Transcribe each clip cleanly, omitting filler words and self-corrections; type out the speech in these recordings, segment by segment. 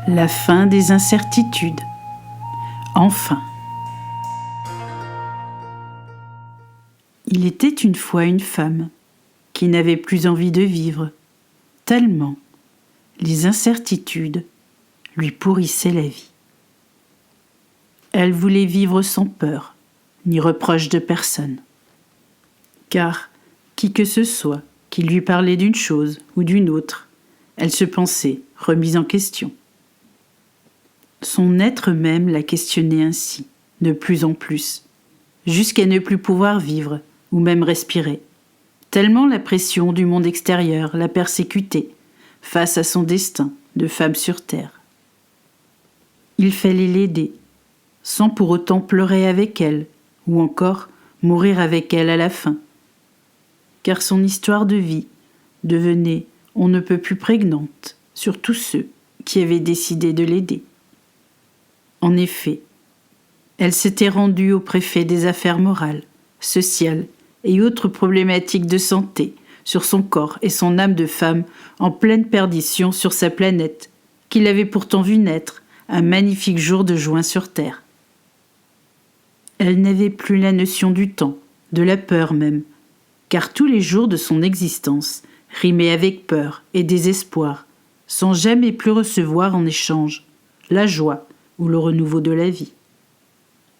La fin des incertitudes. Enfin. Il était une fois une femme qui n'avait plus envie de vivre, tellement les incertitudes lui pourrissaient la vie. Elle voulait vivre sans peur, ni reproche de personne. Car, qui que ce soit qui lui parlait d'une chose ou d'une autre, elle se pensait remise en question. Son être même la questionnait ainsi, de plus en plus, jusqu'à ne plus pouvoir vivre ou même respirer, tellement la pression du monde extérieur la persécutait face à son destin de femme sur terre. Il fallait l'aider, sans pour autant pleurer avec elle, ou encore mourir avec elle à la fin, car son histoire de vie devenait on ne peut plus prégnante sur tous ceux qui avaient décidé de l'aider. En effet, elle s'était rendue au préfet des affaires morales, sociales et autres problématiques de santé sur son corps et son âme de femme en pleine perdition sur sa planète, qu'il avait pourtant vu naître un magnifique jour de juin sur Terre. Elle n'avait plus la notion du temps, de la peur même, car tous les jours de son existence rimaient avec peur et désespoir, sans jamais plus recevoir en échange la joie ou le renouveau de la vie.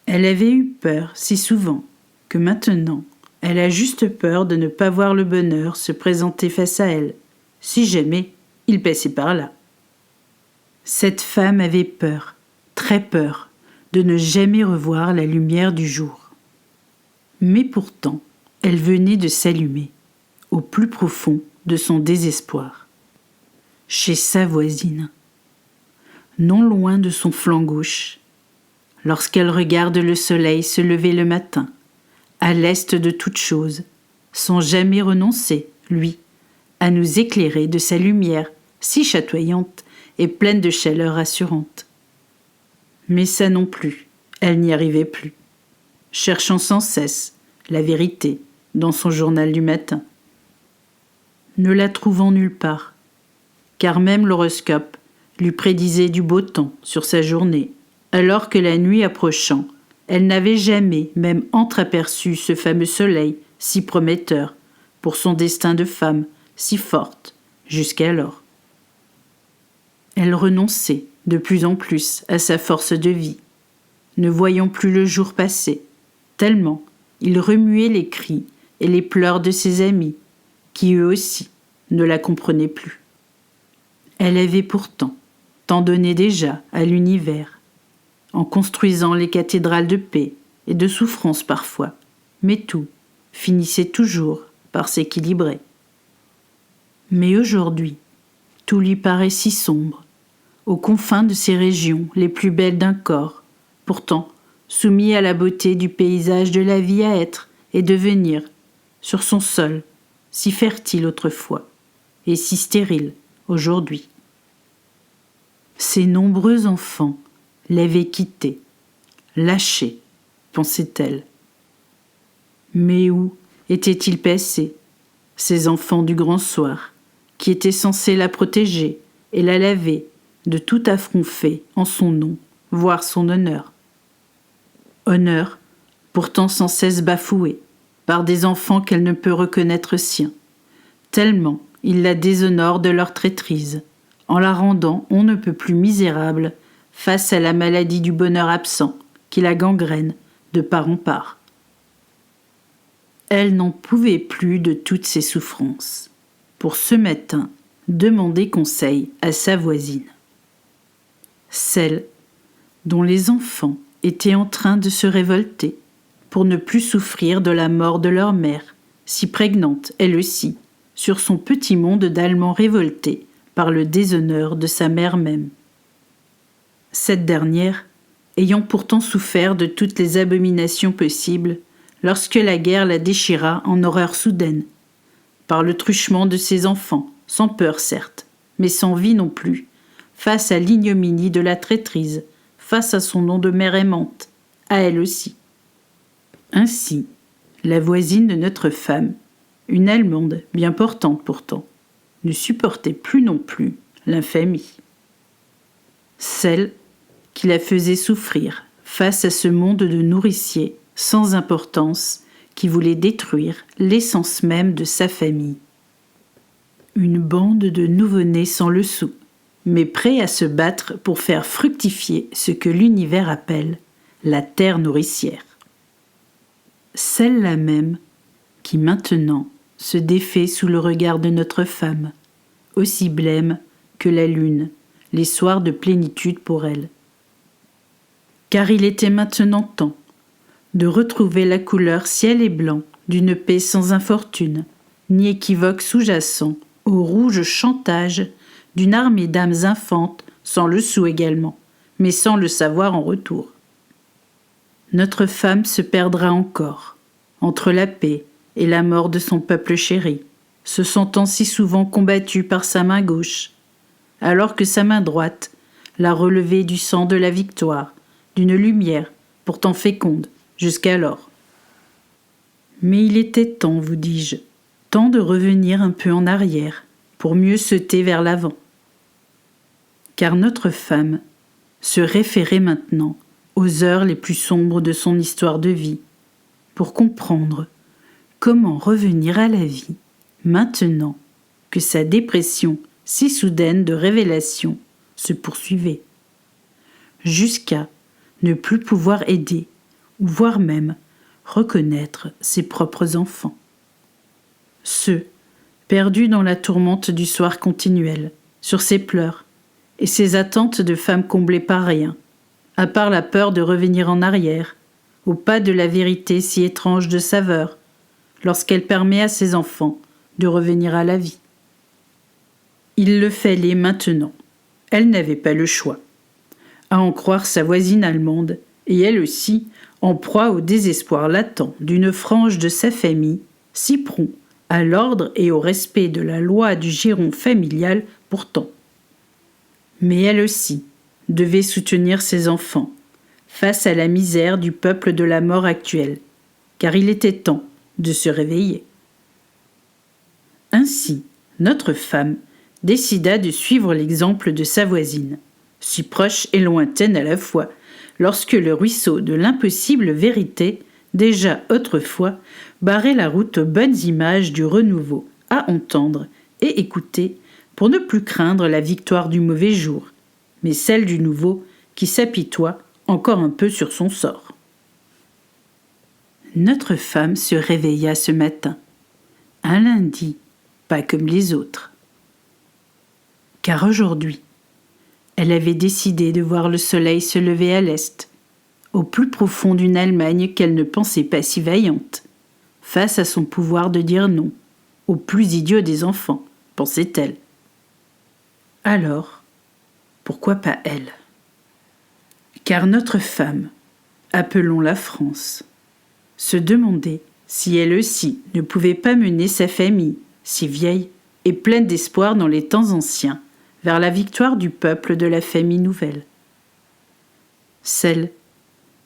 Elle avait eu peur si souvent que maintenant, elle a juste peur de ne pas voir le bonheur se présenter face à elle, si jamais il passait par là. Cette femme avait peur, très peur, de ne jamais revoir la lumière du jour. Mais pourtant, elle venait de s'allumer, au plus profond de son désespoir, chez sa voisine. Non loin de son flanc gauche, lorsqu'elle regarde le soleil se lever le matin, à l'est de toute chose, sans jamais renoncer, lui, à nous éclairer de sa lumière si chatoyante et pleine de chaleur rassurante. Mais ça non plus, elle n'y arrivait plus, cherchant sans cesse la vérité dans son journal du matin. Ne la trouvant nulle part, car même l'horoscope lui prédisait du beau temps sur sa journée, alors que la nuit approchant, elle n'avait jamais même entreaperçu ce fameux soleil si prometteur pour son destin de femme si forte jusqu'alors. Elle renonçait de plus en plus à sa force de vie, ne voyant plus le jour passer, tellement il remuait les cris et les pleurs de ses amis, qui eux aussi ne la comprenaient plus. Elle avait pourtant tant donné déjà à l'univers, en construisant les cathédrales de paix et de souffrance parfois, mais tout finissait toujours par s'équilibrer. Mais aujourd'hui, tout lui paraît si sombre, aux confins de ces régions les plus belles d'un corps, pourtant soumis à la beauté du paysage de la vie à être et devenir, sur son sol, si fertile autrefois, et si stérile aujourd'hui. Ses nombreux enfants l'avaient quittée, lâchée, pensait-elle. Mais où étaient-ils passés, ces enfants du grand soir, qui étaient censés la protéger et la laver de tout affront fait en son nom, voire son honneur? Honneur, pourtant sans cesse bafoué, par des enfants qu'elle ne peut reconnaître siens, tellement ils la déshonorent de leur traîtrise, en la rendant on ne peut plus misérable face à la maladie du bonheur absent qui la gangrène de part en part. Elle n'en pouvait plus de toutes ces souffrances, pour ce matin demander conseil à sa voisine. Celle dont les enfants étaient en train de se révolter pour ne plus souffrir de la mort de leur mère, si prégnante elle aussi, sur son petit monde d'Allemands révoltés par le déshonneur de sa mère même. Cette dernière, ayant pourtant souffert de toutes les abominations possibles, lorsque la guerre la déchira en horreur soudaine, par le truchement de ses enfants, sans peur certes, mais sans vie non plus, face à l'ignominie de la traîtrise, face à son nom de mère aimante, à elle aussi. Ainsi, la voisine de notre femme, une Allemande bien portante pourtant, ne supportait plus non plus l'infamie. celle qui la faisait souffrir face à ce monde de nourriciers sans importance qui voulait détruire l'essence même de sa famille. Une bande de nouveau-nés sans le sou, mais prêts à se battre pour faire fructifier ce que l'univers appelle la terre nourricière. Celle-là même qui maintenant se défait sous le regard de notre femme, aussi blême que la lune, les soirs de plénitude pour elle. Car il était maintenant temps de retrouver la couleur ciel et blanc d'une paix sans infortune, ni équivoque sous-jacent au rouge chantage d'une armée d'âmes infantes sans le sou également, mais sans le savoir en retour. Notre femme se perdra encore, entre la paix et la mort de son peuple chéri, se sentant si souvent combattue par sa main gauche, alors que sa main droite l'a relevée du sang de la victoire, d'une lumière pourtant féconde jusqu'alors. Mais il était temps, vous dis-je, temps de revenir un peu en arrière, pour mieux sauter vers l'avant. Car notre femme se référait maintenant aux heures les plus sombres de son histoire de vie, pour comprendre comment revenir à la vie, maintenant que sa dépression si soudaine de révélation se poursuivait, jusqu'à ne plus pouvoir aider, ou voire même reconnaître ses propres enfants. Ceux, perdus dans la tourmente du soir continuel, sur ses pleurs, et ses attentes de femme comblée par rien, à part la peur de revenir en arrière, au pas de la vérité si étrange de saveur, lorsqu'elle permet à ses enfants de revenir à la vie. Il le fallait maintenant. Elle n'avait pas le choix. À en croire sa voisine allemande, et elle aussi, en proie au désespoir latent d'une frange de sa famille, si prompt à l'ordre et au respect de la loi du giron familial pourtant. Mais elle aussi devait soutenir ses enfants face à la misère du peuple de la mort actuelle, car il était temps de se réveiller. Ainsi, notre femme décida de suivre l'exemple de sa voisine, si proche et lointaine à la fois, lorsque le ruisseau de l'impossible vérité, déjà autrefois, barrait la route aux bonnes images du renouveau, à entendre et écouter, pour ne plus craindre la victoire du mauvais jour, mais celle du nouveau qui s'apitoie encore un peu sur son sort. Notre femme se réveilla ce matin, un lundi, pas comme les autres. Car aujourd'hui, elle avait décidé de voir le soleil se lever à l'est, au plus profond d'une Allemagne qu'elle ne pensait pas si vaillante, face à son pouvoir de dire non, au plus idiot des enfants, pensait-elle. Alors, pourquoi pas elle? Car notre femme, appelons-la France, se demandait si elle aussi ne pouvait pas mener sa famille, si vieille et pleine d'espoir dans les temps anciens, vers la victoire du peuple de la famille nouvelle. Celle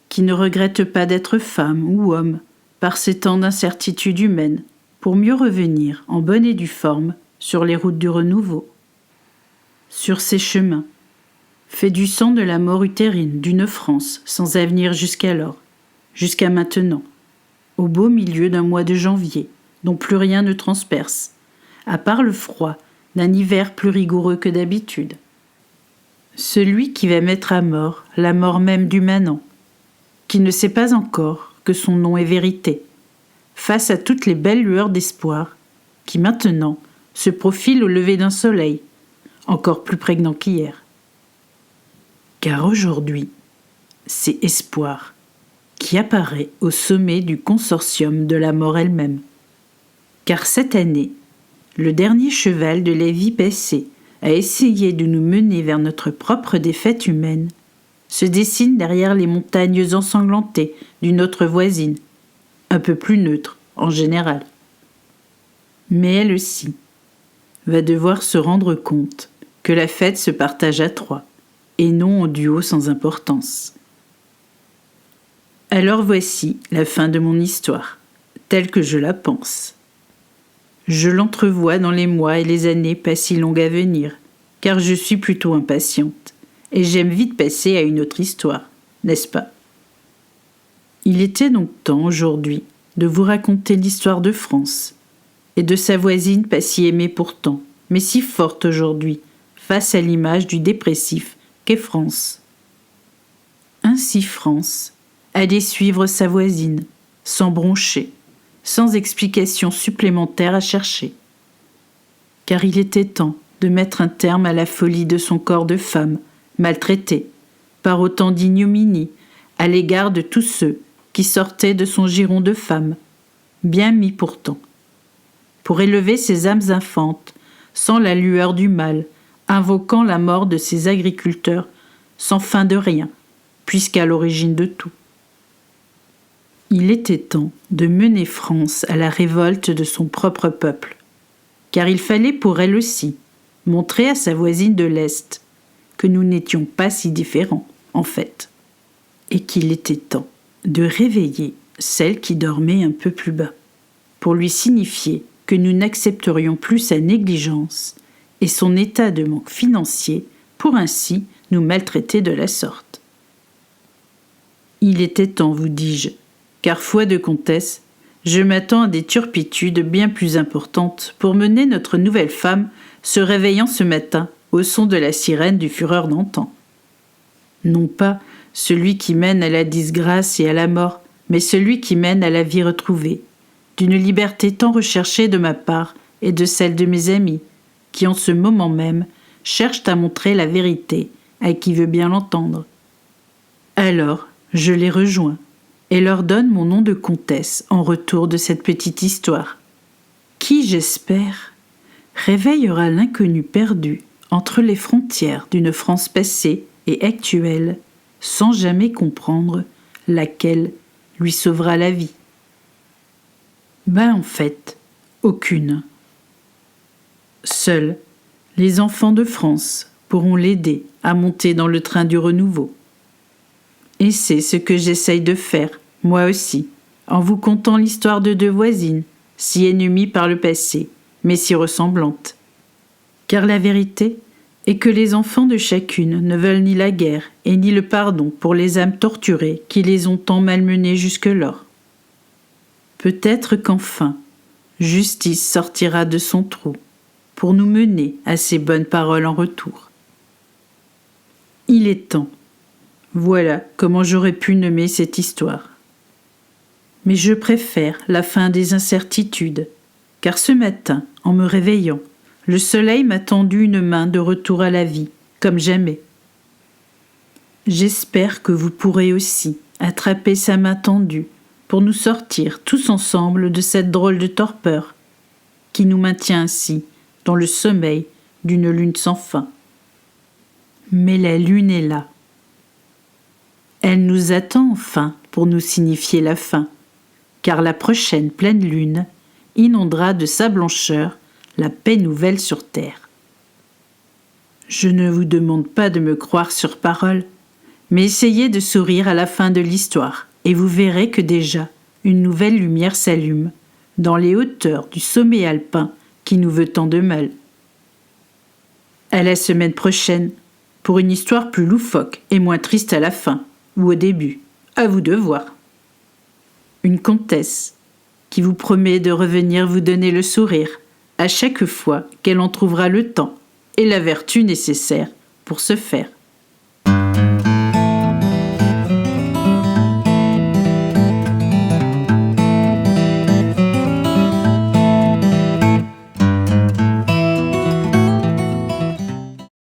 qui ne regrette pas d'être femme ou homme par ces temps d'incertitude humaine, pour mieux revenir en bonne et due forme sur les routes du renouveau. Sur ces chemins, faits du sang de la mort utérine d'une France sans avenir jusqu'alors, jusqu'à maintenant, au beau milieu d'un mois de janvier dont plus rien ne transperce, à part le froid d'un hiver plus rigoureux que d'habitude. Celui qui va mettre à mort la mort même du manant, qui ne sait pas encore que son nom est vérité, face à toutes les belles lueurs d'espoir qui maintenant se profilent au lever d'un soleil, encore plus prégnant qu'hier. Car aujourd'hui, c'est espoir qui apparaît au sommet du consortium de la mort elle-même. Car cette année, le dernier cheval de la vie passée a essayé de nous mener vers notre propre défaite humaine, se dessine derrière les montagnes ensanglantées d'une autre voisine, un peu plus neutre en général. Mais elle aussi va devoir se rendre compte que la fête se partage à trois, et non en duo sans importance. Alors voici la fin de mon histoire, telle que je la pense. Je l'entrevois dans les mois et les années pas si longues à venir, car je suis plutôt impatiente, et j'aime vite passer à une autre histoire, n'est-ce pas? Il était donc temps aujourd'hui de vous raconter l'histoire de France et de sa voisine pas si aimée pourtant, mais si forte aujourd'hui, face à l'image du dépressif qu'est France. Ainsi France allait suivre sa voisine, sans broncher, sans explication supplémentaire à chercher. Car il était temps de mettre un terme à la folie de son corps de femme, maltraité, par autant d'ignominie à l'égard de tous ceux qui sortaient de son giron de femme, bien mis pourtant, pour élever ses âmes infantes, sans la lueur du mal, invoquant la mort de ses agriculteurs, sans fin de rien, puisqu'à l'origine de tout. Il était temps de mener France à la révolte de son propre peuple, car il fallait pour elle aussi montrer à sa voisine de l'Est que nous n'étions pas si différents, en fait, et qu'il était temps de réveiller celle qui dormait un peu plus bas, pour lui signifier que nous n'accepterions plus sa négligence et son état de manque financier pour ainsi nous maltraiter de la sorte. Il était temps, vous dis-je, car foi de comtesse, je m'attends à des turpitudes bien plus importantes pour mener notre nouvelle femme se réveillant ce matin au son de la sirène du Fureur d'antan. Non pas celui qui mène à la disgrâce et à la mort, mais celui qui mène à la vie retrouvée, d'une liberté tant recherchée de ma part et de celle de mes amis, qui en ce moment même cherchent à montrer la vérité à qui veut bien l'entendre. Alors, je les rejoins et leur donne mon nom de comtesse en retour de cette petite histoire, qui, j'espère, réveillera l'inconnu perdu entre les frontières d'une France passée et actuelle, sans jamais comprendre laquelle lui sauvera la vie. En fait, aucune. Seuls les enfants de France pourront l'aider à monter dans le train du renouveau. Et c'est ce que j'essaye de faire, moi aussi, en vous contant l'histoire de deux voisines, si ennemies par le passé, mais si ressemblantes. Car la vérité est que les enfants de chacune ne veulent ni la guerre et ni le pardon pour les âmes torturées qui les ont tant malmenées jusque-lors. Peut-être qu'enfin, justice sortira de son trou pour nous mener à ces bonnes paroles en retour. Il est temps. Voilà comment j'aurais pu nommer cette histoire. Mais je préfère la fin des incertitudes, car ce matin, en me réveillant, le soleil m'a tendu une main de retour à la vie, comme jamais. J'espère que vous pourrez aussi attraper sa main tendue pour nous sortir tous ensemble de cette drôle de torpeur qui nous maintient ainsi dans le sommeil d'une lune sans fin. Mais la lune est là. Elle nous attend enfin pour nous signifier la fin, car la prochaine pleine lune inondera de sa blancheur la paix nouvelle sur terre. Je ne vous demande pas de me croire sur parole, mais essayez de sourire à la fin de l'histoire, et vous verrez que déjà une nouvelle lumière s'allume dans les hauteurs du sommet alpin qui nous veut tant de mal. À la semaine prochaine, pour une histoire plus loufoque et moins triste à la fin, ou au début, à vous de voir. Une comtesse qui vous promet de revenir vous donner le sourire à chaque fois qu'elle en trouvera le temps et la vertu nécessaire pour ce faire.